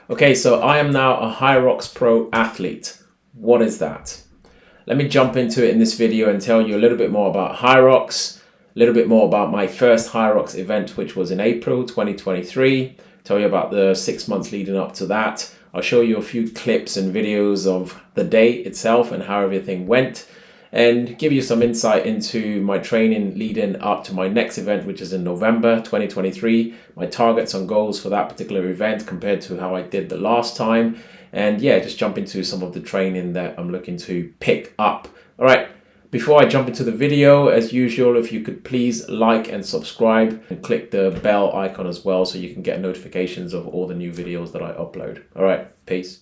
Okay, so I am now a Hyrox Pro athlete. What is that? Let me jump into it in this video and tell you a little bit more about Hyrox, a little bit more about my first Hyrox event, which was in April 2023. Tell you about the 6 months leading up to that. I'll show you a few clips and videos of the day itself and how everything went, and give you some insight into my training leading up to my next event, which is in November 2023, my targets and goals for that particular event compared to how I did the last time, and yeah, just jump into some of the training that I'm looking to pick up. All right, before I jump into the video, as usual, if you could please like and subscribe and click the bell icon as well so you can get notifications of all the new videos that I upload. All right, peace.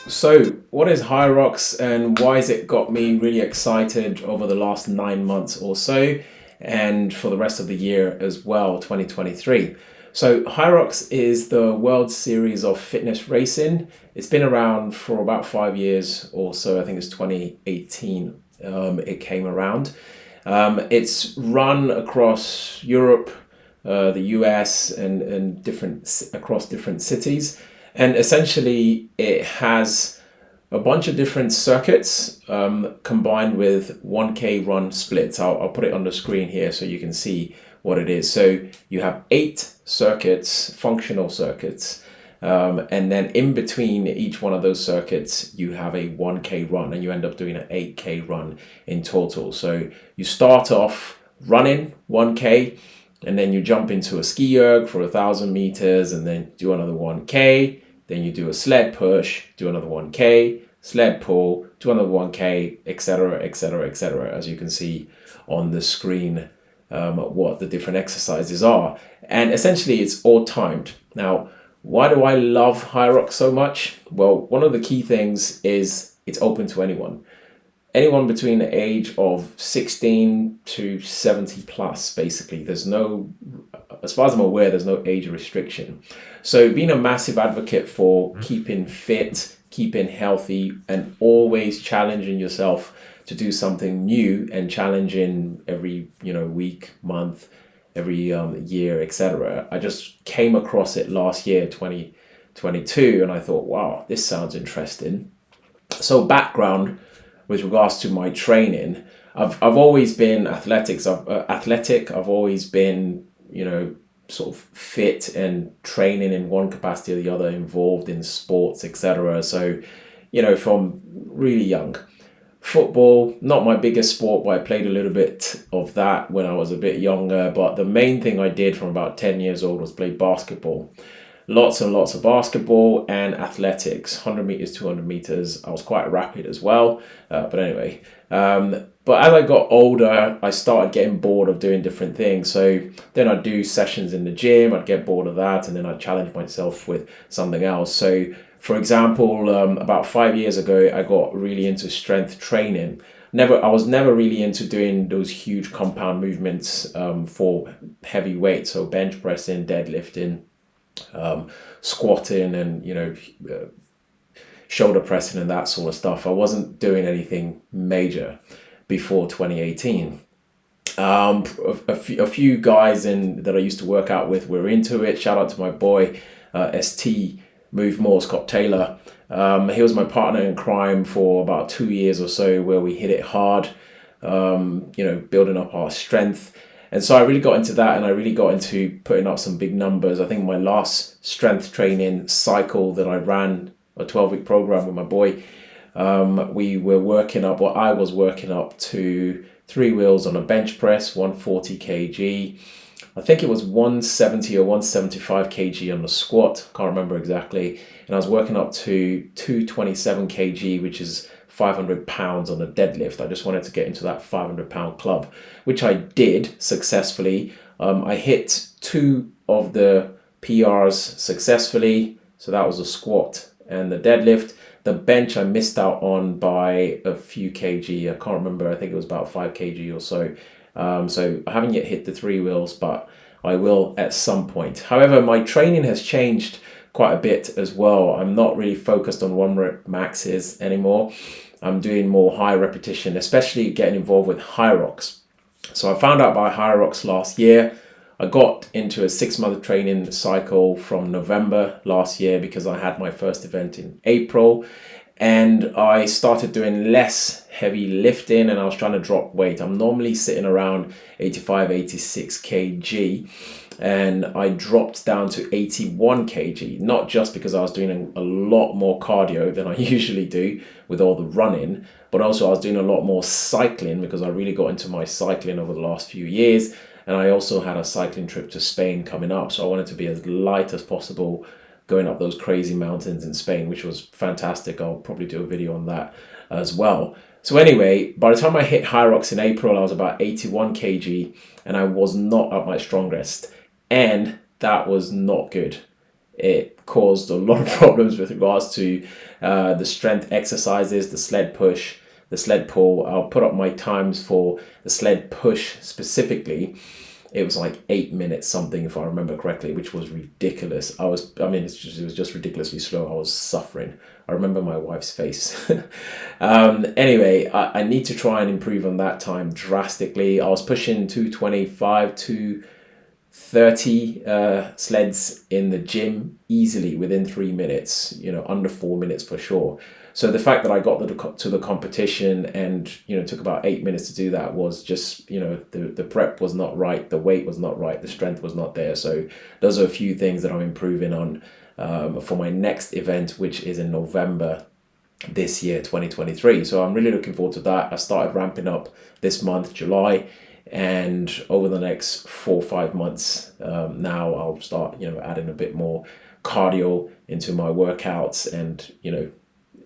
So what is Hyrox and why has it got me really excited over the last 9 months or so, and for the rest of the year as well, 2023? So Hyrox is the World Series of Fitness Racing. It's been around for about 5 years or so. I think it's 2018 it came around. It's run across Europe, the US, and across different cities. And essentially, it has a bunch of different circuits combined with 1K run splits. I'll put it on the screen here so you can see what it is. So you have 8 circuits, functional circuits, and then in between each one of those circuits, you have a 1K run, and you end up doing an 8K run in total. So you start off running 1K, and then you jump into a ski erg for 1,000 meters, and then do another 1K. Then you do a sled push, do another 1K, sled pull, do another 1K, etc., etc., etc. As you can see on the screen, what the different exercises are. And essentially, it's all timed. Now, why do I love Hyrox so much? Well, one of the key things is it's open to anyone. Anyone between the age of 16 to 70 plus, basically. There's no, as far as I'm aware, there's no age restriction. So being a massive advocate for keeping fit, keeping healthy, and always challenging yourself to do something new and challenging every, week, month, every year, etc. I just came across it last year, 2022, and I thought, wow, this sounds interesting. So background with regards to my training, I've always been athletic. I've always been, sort of fit and training in one capacity or the other, involved in sports, etc. So, from really young. Football, not my biggest sport, but I played a little bit of that when I was a bit younger. But the main thing I did from about 10 years old was play basketball. Lots and lots of basketball and athletics, 100 meters, 200 meters. I was quite rapid as well. But anyway, but as I got older, I started getting bored of doing different things. So then I'd do sessions in the gym, I'd get bored of that, and then I'd challenge myself with something else. So for example, about 5 years ago, I got really into strength training. I was never really into doing those huge compound movements for heavy weight. So bench pressing, deadlifting, squatting, and shoulder pressing and that sort of stuff. I wasn't doing anything major before 2018. A few guys that I used to work out with were into it. Shout out to my boy ST Move More, Scott Taylor. He was my partner in crime for about 2 years or so, where we hit it hard, building up our strength. And so I really got into that, and I really got into putting up some big numbers. I think my last strength training cycle that I ran, a 12-week program with my boy, we were working up, or I was working up to 3 wheels on a bench press, 140 kg. I think it was 170 or 175 kg on the squat, can't remember exactly. And I was working up to 227 kg, which is 500 pounds on a deadlift. I just wanted to get into that 500 pound club, which I did successfully. I hit 2 of the PRs successfully. So that was the squat and the deadlift. The bench I missed out on by a few kg. I can't remember. I think it was about 5 kg or so. So I haven't yet hit the 3 wheels, but I will at some point. However, my training has changed quite a bit as well. I'm not really focused on 1 rep maxes anymore. I'm doing more high repetition, especially getting involved with Hyrox. So I found out about Hyrox last year. I got into a 6-month training cycle from November last year because I had my first event in April, and I started doing less heavy lifting and I was trying to drop weight. I'm normally sitting around 85, 86 kg, and I dropped down to 81 kg, not just because I was doing a lot more cardio than I usually do with all the running, but also I was doing a lot more cycling because I really got into my cycling over the last few years. And I also had a cycling trip to Spain coming up, so I wanted to be as light as possible going up those crazy mountains in Spain, which was fantastic. I'll probably do a video on that as well. So anyway, by the time I hit Hyrox in April, I was about 81 kg and I was not at my strongest. And that was not good. It caused a lot of problems with regards to the strength exercises, the sled push, the sled pull. I'll put up my times for the sled push specifically. It was like 8 minutes something, if I remember correctly, which was ridiculous. It was just ridiculously slow. I was suffering. I remember my wife's face. Anyway, I need to try and improve on that time drastically. I was pushing 225 to 30 sleds in the gym easily within 3 minutes, under 4 minutes for sure. So the fact that I got to the competition and, took about 8 minutes to do that was just, the prep was not right, the weight was not right, the strength was not there. So those are a few things that I'm improving on for my next event, which is in November this year, 2023. So I'm really looking forward to that. I started ramping up this month, July, and over the next 4 or 5 months now I'll start, adding a bit more cardio into my workouts and,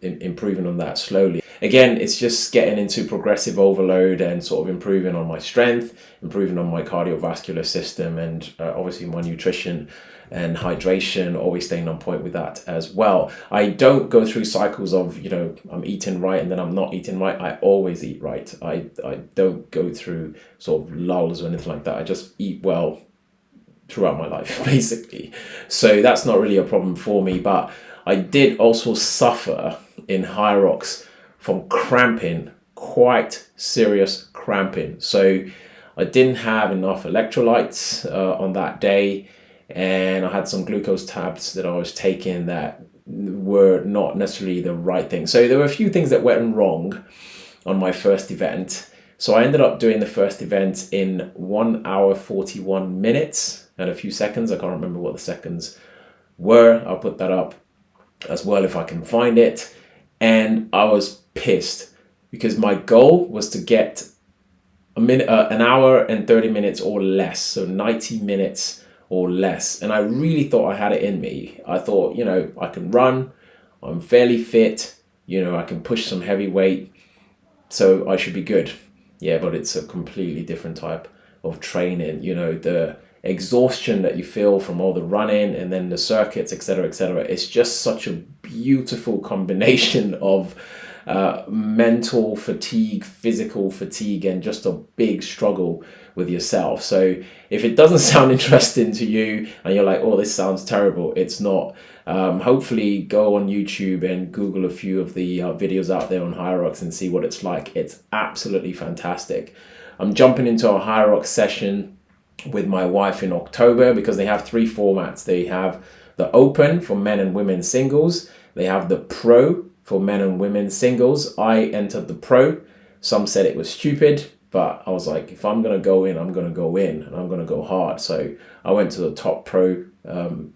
improving on that slowly. Again, it's just getting into progressive overload and sort of improving on my strength, improving on my cardiovascular system, and obviously my nutrition and hydration, always staying on point with that as well. I don't go through cycles of, I'm eating right and then I'm not eating right. I always eat right. I don't go through sort of lulls or anything like that. I just eat well throughout my life, basically. So that's not really a problem for me, but I did also suffer in Hyrox from cramping, quite serious cramping. So I didn't have enough electrolytes on that day, and I had some glucose tabs that I was taking that were not necessarily the right thing. So there were a few things that went wrong on my first event. So I ended up doing the first event in 1 hour 41 minutes and a few seconds. I can't remember what the seconds were. I'll put that up as well if I can find it. And I was pissed because my goal was to get an hour and 30 minutes or less, so 90 minutes or less. And I really thought I had it in me. I thought, I can run, I'm fairly fit, I can push some heavy weight, so I should be good. Yeah, but it's a completely different type of training. The exhaustion that you feel from all the running and then the circuits, etc., etc. It's just such a beautiful combination of mental fatigue, physical fatigue, and just a big struggle with yourself. So if it doesn't sound interesting to you and you're like, oh, this sounds terrible, it's not. Hopefully go on YouTube and Google a few of the videos out there on Hyrox and see what it's like. It's absolutely fantastic. I'm jumping into a Hyrox session with my wife in October because they have 3 formats. They have the open for men and women singles. They have the pro for men and women singles. I entered the pro. Some said it was stupid, but I was like, if I'm going to go in, I'm going to go in and I'm going to go hard. So I went to the top pro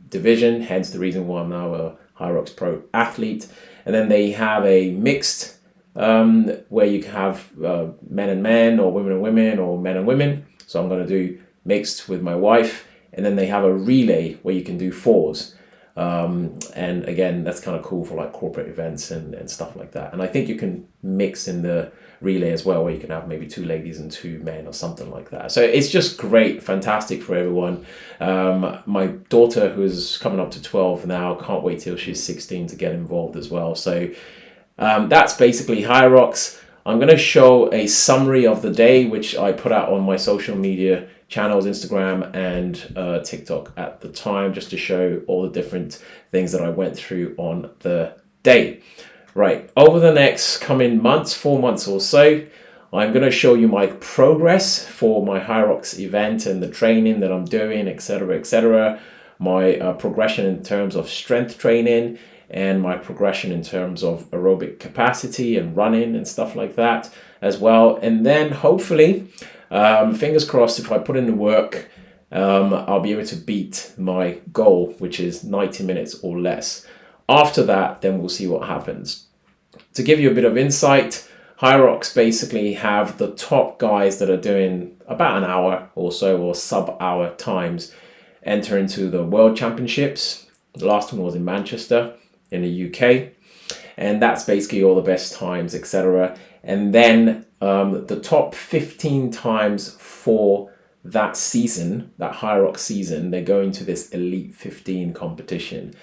division, hence the reason why I'm now a Hyrox pro athlete. And then they have a mixed where you can have men and men or women and women or men and women. So I'm going to do mixed with my wife. And then they have a relay where you can do 4s. And again, that's kind of cool for like corporate events and stuff like that. And I think you can mix in the relay as well, where you can have maybe 2 ladies and 2 men or something like that. So it's just great, fantastic for everyone. My daughter, who's coming up to 12 now, can't wait till she's 16 to get involved as well. So that's basically Hyrox. I'm going to show a summary of the day, which I put out on my social media channels, Instagram and TikTok at the time, just to show all the different things that I went through on the day. Right, over the next coming months, 4 months or so, I'm going to show you my progress for my Hyrox event and the training that I'm doing, etc., etc. My progression in terms of strength training and my progression in terms of aerobic capacity and running and stuff like that as well. And then hopefully, fingers crossed, if I put in the work, I'll be able to beat my goal, which is 90 minutes or less. After that, then we'll see what happens. To give you a bit of insight, Hyrox basically have the top guys that are doing about an hour or so, or sub-hour times, enter into the World Championships. The last one was in Manchester in the UK, and that's basically all the best times, etc. And then the top 15 times for that season, that Hyrox season, they go into this Elite 15 competition.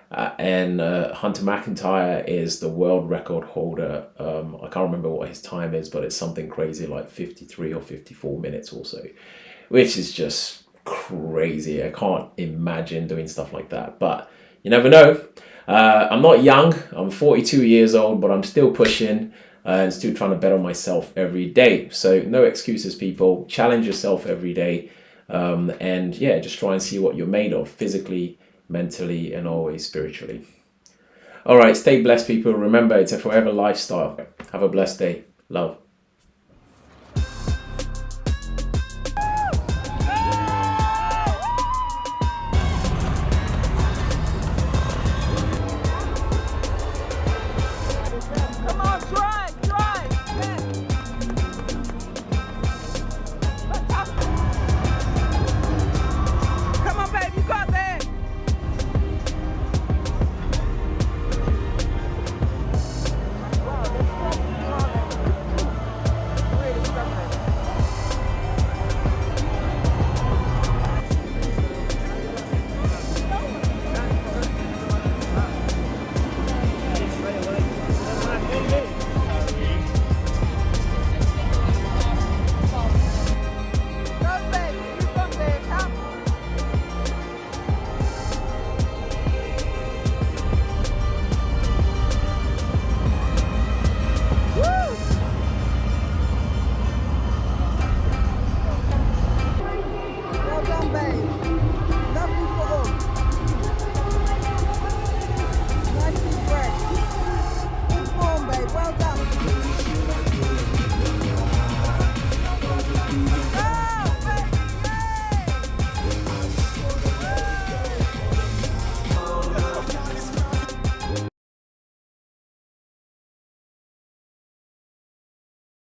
And Hunter McIntyre is the world record holder. I can't remember what his time is, but it's something crazy like 53 or 54 minutes or so, which is just crazy. I can't imagine doing stuff like that, but you never know. I'm not young. I'm 42 years old, but I'm still pushing and still trying to better myself every day. So no excuses, people. Challenge yourself every day. And yeah, just try and see what you're made of physically, mentally, and always spiritually. All right, stay blessed, people. Remember, it's a forever lifestyle. Have a blessed day. Love.